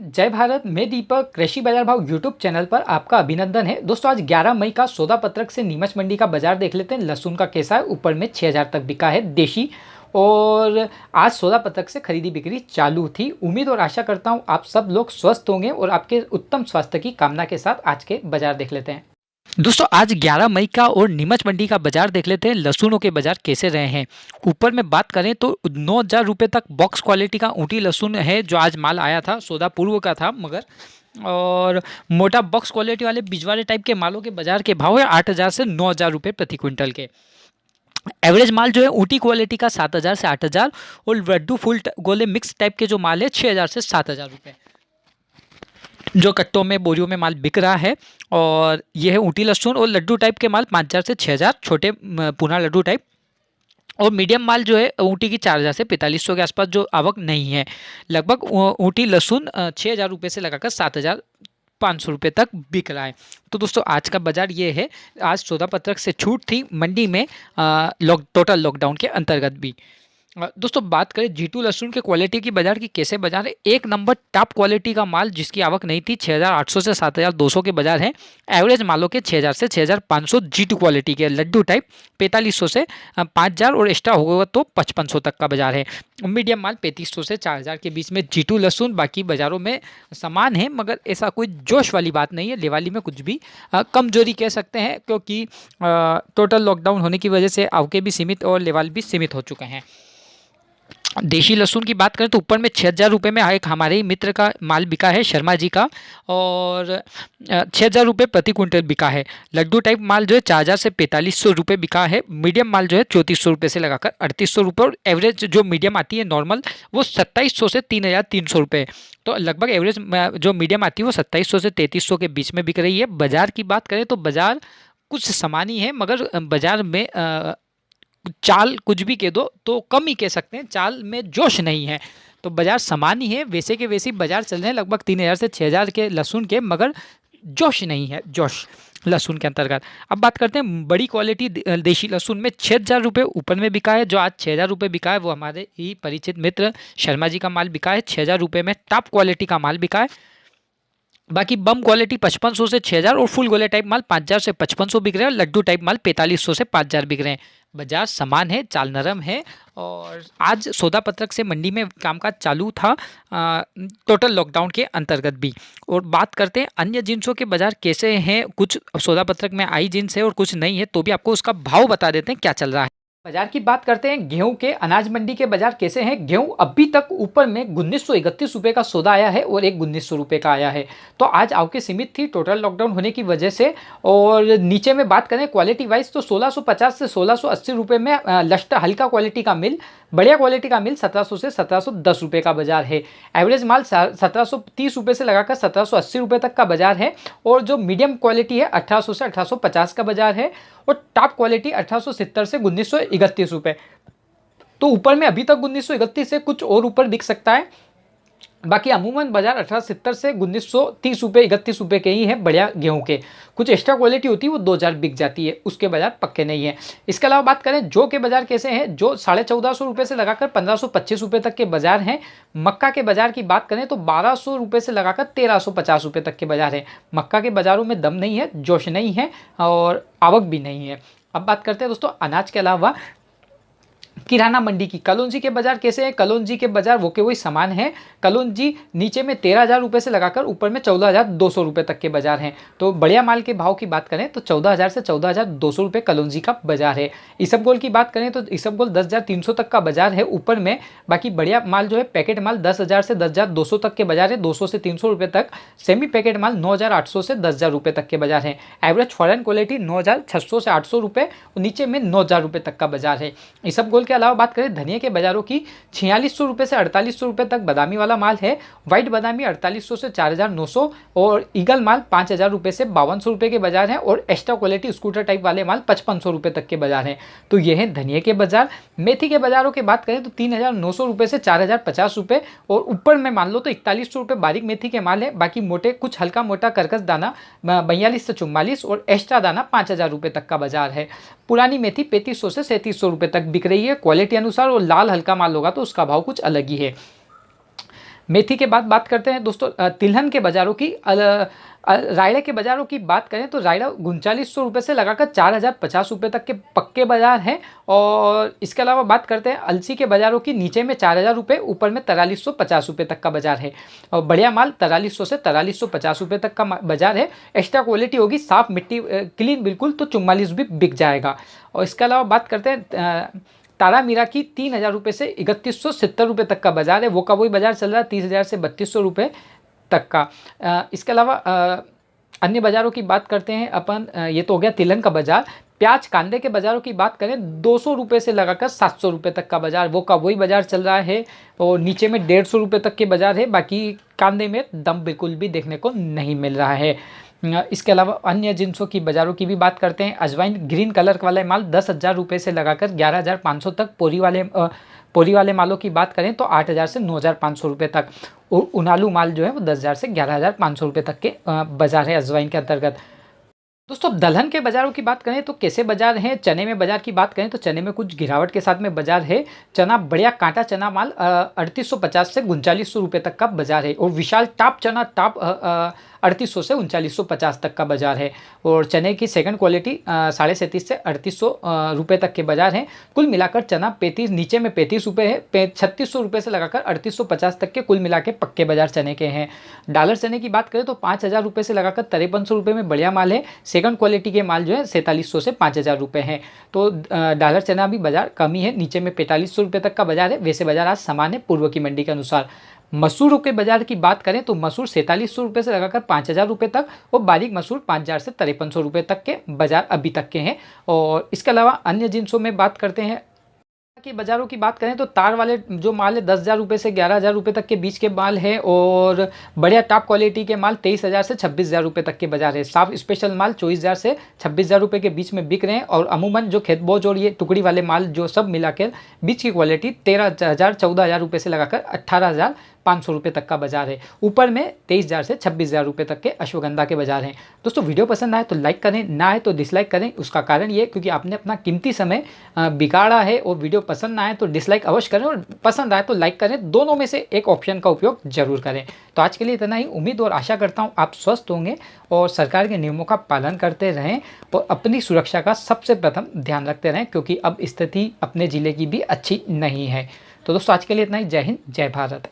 जय भारत। मैं दीपक, कृषि बाजार भाव यूट्यूब चैनल पर आपका अभिनंदन है। दोस्तों आज 11 मई का सौदा पत्रक से नीमच मंडी का बाजार देख लेते हैं। लहसुन का कैसा है? ऊपर में 6000 तक बिका है देशी। और आज सौदा पत्रक से खरीदी बिक्री चालू थी। उम्मीद और आशा करता हूँ आप सब लोग स्वस्थ होंगे और आपके उत्तम स्वास्थ्य की कामना के साथ आज के बाजार देख लेते हैं। दोस्तों आज 11 मई का और नीमच मंडी का बाजार देख लेते हैं। लहसुनों के बाजार कैसे रहे हैं। ऊपर में बात करें तो 9000 रुपये तक बॉक्स क्वालिटी का ऊँटी लहसुन है जो आज माल आया था। सौदा पूर्व का था मगर। और मोटा बॉक्स क्वालिटी वाले बिजवाड़े टाइप के मालों के बाजार के भाव है 8000 से 9000 रुपये प्रति क्विंटल के। एवरेज माल जो है ऊटी क्वालिटी का 7000 से 8000 और लड्डू फुल गोले मिक्स टाइप के जो माल है 6000 से 7000 रुपये जो कट्टों में बोरियों में माल बिक रहा है। और ये है ऊटी लहसुन। और लड्डू टाइप के माल 5000 से 6000 छोटे पूना लड्डू टाइप। और मीडियम माल जो है ऊटी की 4000 से 4500 के आसपास जो आवक नहीं है। लगभग ऊटी लहसुन 6000 रुपये से लगाकर 7500 रुपये तक बिक रहा है। तो दोस्तों आज का बाजार ये है। आज सौदा पत्रक से छूट थी मंडी में टोटल लॉकडाउन के अंतर्गत भी। दोस्तों बात करें G2 लहसुन के क्वालिटी की बाजार की कैसे बाजार है। एक नंबर टॉप क्वालिटी का माल जिसकी आवक नहीं थी 6800 से 7200 के बाजार है। एवरेज मालों के 6000 से 6500 G2 क्वालिटी के लड्डू टाइप 4500 से 5000 और एक्स्ट्रा होगा तो 5500 तक का बाजार है। मीडियम माल 3500 से 4000 के बीच में G2 लहसुन। बाकी बाजारों में समान है मगर ऐसा कोई जोश वाली बात नहीं है। लेवाली में कुछ भी कमजोरी कह सकते हैं क्योंकि टोटल लॉकडाउन होने की वजह से आवकें भी सीमित और लेवाल भी सीमित हो चुके हैं। देशी लहसुन की बात करें तो ऊपर में 6000 रुपये में एक हमारे ही मित्र का माल बिका है शर्मा जी का। और 6000 रुपये प्रति क्विंटल बिका है। लड्डू टाइप माल जो है 4000 से 4500 रुपये बिका है। मीडियम माल जो है 3400 रुपये से लगाकर 3800 रुपये। और एवरेज जो मीडियम आती है नॉर्मल वो 2700 से 3300 रुपये। तो लगभग एवरेज जो मीडियम आती है वो 2700 से 3300 के बीच में बिक रही है। बाज़ार की बात करें तो बाज़ार कुछ समान ही है मगर बाज़ार में चाल कुछ भी कह दो तो कम ही कह सकते हैं। चाल में जोश नहीं है तो बाजार समान ही है। वैसे के वैसे बाजार चल रहे हैं लगभग 3000 से 6000 के लहसुन के मगर जोश नहीं है। जोश लहसुन के अंतर्गत अब बात करते हैं बड़ी क्वालिटी देशी लहसुन में 6000 रुपये ऊपर में बिका है। जो आज 6000 रुपये बिका है वो हमारे ही परिचित मित्र शर्मा जी का माल बिका है। 6000 रुपये में टॉप क्वालिटी का माल बिका है। बाकी बम क्वालिटी 5500 से 6000 और फुल गोले टाइप माल 5000 से 5500 बिक रहे हैं। और लड्डू टाइप माल 4500 से 5000 बिक रहे हैं। बाजार समान है, चाल नरम है। और आज सौदा पत्रक से मंडी में कामकाज चालू था टोटल लॉकडाउन के अंतर्गत भी। और बात करते हैं अन्य जिनसों के बाजार कैसे हैं। कुछ सौदा पत्रक में आई जिनस है और कुछ नहीं है तो भी आपको उसका भाव बता देते हैं क्या चल रहा है। बाजार की बात करते हैं गेहूं के। अनाज मंडी के बाजार कैसे हैं। गेहूं अभी तक ऊपर में 1931 रुपये का सौदा आया है और एक 1900 रुपये का आया है। तो आज आवकें सीमित थी टोटल लॉकडाउन होने की वजह से। और नीचे में बात करें क्वालिटी वाइज तो 1650 से 1680 रुपये में लश्टर हल्का क्वालिटी का मिल, बढ़िया क्वालिटी का मिल 1700 से 1710 रुपये का बाजार है। एवरेज माल 1730 रुपये से लगाकर 1780 रुपये तक का बाजार है। और जो मीडियम क्वालिटी है 1800 से 1850 का बाजार है। और टॉप क्वालिटी 1870 से 1931 रुपये। तो ऊपर में अभी तक 1931 से कुछ और ऊपर बिक सकता है। बाकी अमूमन बाजार 1870 से 1930 रुपये 31 रुपये के ही है बढ़िया गेहूं के। कुछ एक्स्ट्रा क्वालिटी होती है वो 2000 बिक जाती है, उसके बाजार पक्के नहीं है। इसके अलावा बात करें जौ के बाजार कैसे हैं। जो 1450 रुपये से लगाकर 1525 रुपये तक के बाजार हैं। मक्का के बाजार की बात करें तो 1200 रुपये से लगाकर 1350 रुपये तक के बाजार हैं। मक्का के बाजारों में दम नहीं है, जोश नहीं है और आवक भी नहीं है। अब बात करते हैं दोस्तों अनाज के अलावा किराना मंडी की। कलौंजी के बाजार कैसे हैं। कलौंजी के बाजार वो के वही समान है। कलौंजी नीचे में 13000 रुपये से लगाकर ऊपर में 14200 रुपये तक के बाजार हैं। तो बढ़िया माल के भाव की बात करें तो 14000 से 14200 रुपये कलौंजी का बाजार है। इसबगोल की बात करें तो इसबगोल 10300 तक का बाजार है ऊपर में। बाकी बढ़िया माल जो है पैकेट माल 10000 से 10200 तक के बाजार है। 200 से 300 रुपये तक। सेमी पैकेट माल 9800 से 10000 रुपये तक के बाजार है। एवरेज फॉरेन क्वालिटी 9600 से 800 रुपये और नीचे में 9000 रुपये तक का बाजार है। इसबगोल के अलावा बात करें धनिया के बाजारों की 4600 रुपये से 4800 रुपये तक बादामी वाला माल है। व्हाइट बादामी 4800 से 4900 और ईगल माल 5000 रुपये से 5200 रुपये के बाजार हैं। और एक्स्ट्रा क्वालिटी स्कूटर टाइप वाले माल 5500 रुपये तक के बाजार हैं। तो ये है धनिया के बाजार। मेथी के बाजारों की बात करें तो 3900 रुपये से 4050 रुपये और ऊपर में मान लो तो 4100 रुपये बारीक मेथी के माल है। बाकी मोटे कुछ हल्का मोटा करकस दाना 42 से 44 और एक्स्ट्रा दाना 5000 रुपये तक का बाजार है। पुरानी मेथी 3500 से 3700 रुपये तक बिक रही है क्वालिटी अनुसार। और लाल हल्का माल होगा तो उसका भाव कुछ अलग ही है। मेथी के बाद बात करते हैं दोस्तों तिलहन के बाज़ारों की। रायड़ा के बाज़ारों की बात करें तो रायड़ा 3900 रुपये से लगाकर 4050 रुपये तक के पक्के बाज़ार हैं। और इसके अलावा बात करते हैं अलसी के बाज़ारों की। नीचे में 4000 रुपये, ऊपर में 4350 रुपये तक का बाज़ार है। और बढ़िया माल 4300 से 4350 रुपये तक का बाज़ार है। एक्स्ट्रा क्वालिटी होगी, साफ़ मिट्टी क्लीन बिल्कुल, तो 44 भी बिक जाएगा। और इसके अलावा बात करते हैं तारा मीरा की 3000 रुपये से 3170 रुपये तक का बाज़ार है। वो का वही बाज़ार चल रहा है 30,000 से 3200 रुपये तक का। इसके अलावा अन्य बाज़ारों की बात करते हैं अपन। ये तो हो गया तिलहन का बाज़ार। प्याज कांदे के बाज़ारों की बात करें 200 रुपये से लगाकर 700 रुपये तक का बाज़ार, वो का वही बाज़ार चल रहा है। और नीचे में 150 रुपये तक के बाज़ार है। बाकी कांदे में दम बिल्कुल भी देखने को नहीं मिल रहा है। इसके अलावा अन्य जिनसों की बाज़ारों की भी बात करते हैं। अजवाइन ग्रीन कलर वाला माल 10,000 रुपये से लगाकर 11,500 तक। पोरी वाले मालों की बात करें तो 8,000 से 9,500 रुपये तक। उनालू माल जो है वो 10,000 से 11,500 रुपये तक के बाज़ार है अजवाइन के अंतर्गत। दोस्तों दलहन के बाज़ारों की बात करें तो कैसे बाज़ार हैं। चने में बाज़ार की बात करें तो चने में कुछ गिरावट के साथ में बाज़ार है। चना बढ़िया कांटा चना माल 3850 से 3900 रुपये तक का बाज़ार है। और विशाल टाप चना टाप 3800 से 3950 तक का बाज़ार है। और चने की सेकंड क्वालिटी 37.5 से 3800 रुपये तक के बाज़ार हैं। कुल मिलाकर चना 35, नीचे में 35 रुपये है। 3600 रुपये से लगाकर 3850 तक के कुल मिला के पक्के बाज़ार चने के हैं। डॉलर चने की बात करें तो 5000 रुपये से लगाकर 5300 रुपये में बढ़िया माल है। सेकंड क्वालिटी के माल जो है 4700 से 5000 रुपये हैं। तो डॉलर चना भी बाज़ार कम ही है। नीचे में 4500 रुपये तक का बाज़ार है। वैसे बाज़ार आज समान है पूर्व की मंडी के अनुसार। मसूरों के बाज़ार की बात करें तो मसूर 4700 रुपये से लगाकर 5000 रुपये तक। और बारीक मसूर 5000 से 5300 रुपये तक के बाज़ार अभी तक के हैं। और इसके अलावा अन्य जिनसों में बात करते हैं की बाज़ारों की बात करें तो तार वाले जो माल है 10,000 रुपये से 11,000 रुपये तक के बीच के माल है। और बढ़िया टॉप क्वालिटी के माल 23,000 से 26,000 रुपये तक के बाज़ार है। साफ स्पेशल माल 24,000 से 26,000 रुपये के बीच में बिक रहे हैं। और अमूमन जो खेत बोझ और ये टुकड़ी वाले माल जो सब मिलाकर बीच की क्वालिटी 13,000 14,000 रुपये से लगाकर 18,500 रुपये तक का बाज़ार है। ऊपर में 23,000 से 26,000 रुपये तक के अश्वगंधा के बाज़ार हैं। दोस्तों वीडियो पसंद आए तो लाइक करें, ना आए तो डिसलाइक करें। उसका कारण ये क्योंकि आपने अपना कीमती समय बिगाड़ा है। और वीडियो पसंद ना आए तो डिसलाइक अवश्य करें, और पसंद आए तो लाइक करें। दोनों में से एक ऑप्शन का उपयोग जरूर करें। तो आज के लिए इतना ही। उम्मीद और आशा करता हूँ आप स्वस्थ होंगे और सरकार के नियमों का पालन करते रहें और अपनी सुरक्षा का सबसे प्रथम ध्यान रखते रहें, क्योंकि अब स्थिति अपने ज़िले की भी अच्छी नहीं है। तो दोस्तों आज के लिए इतना ही। जय हिंद, जय भारत।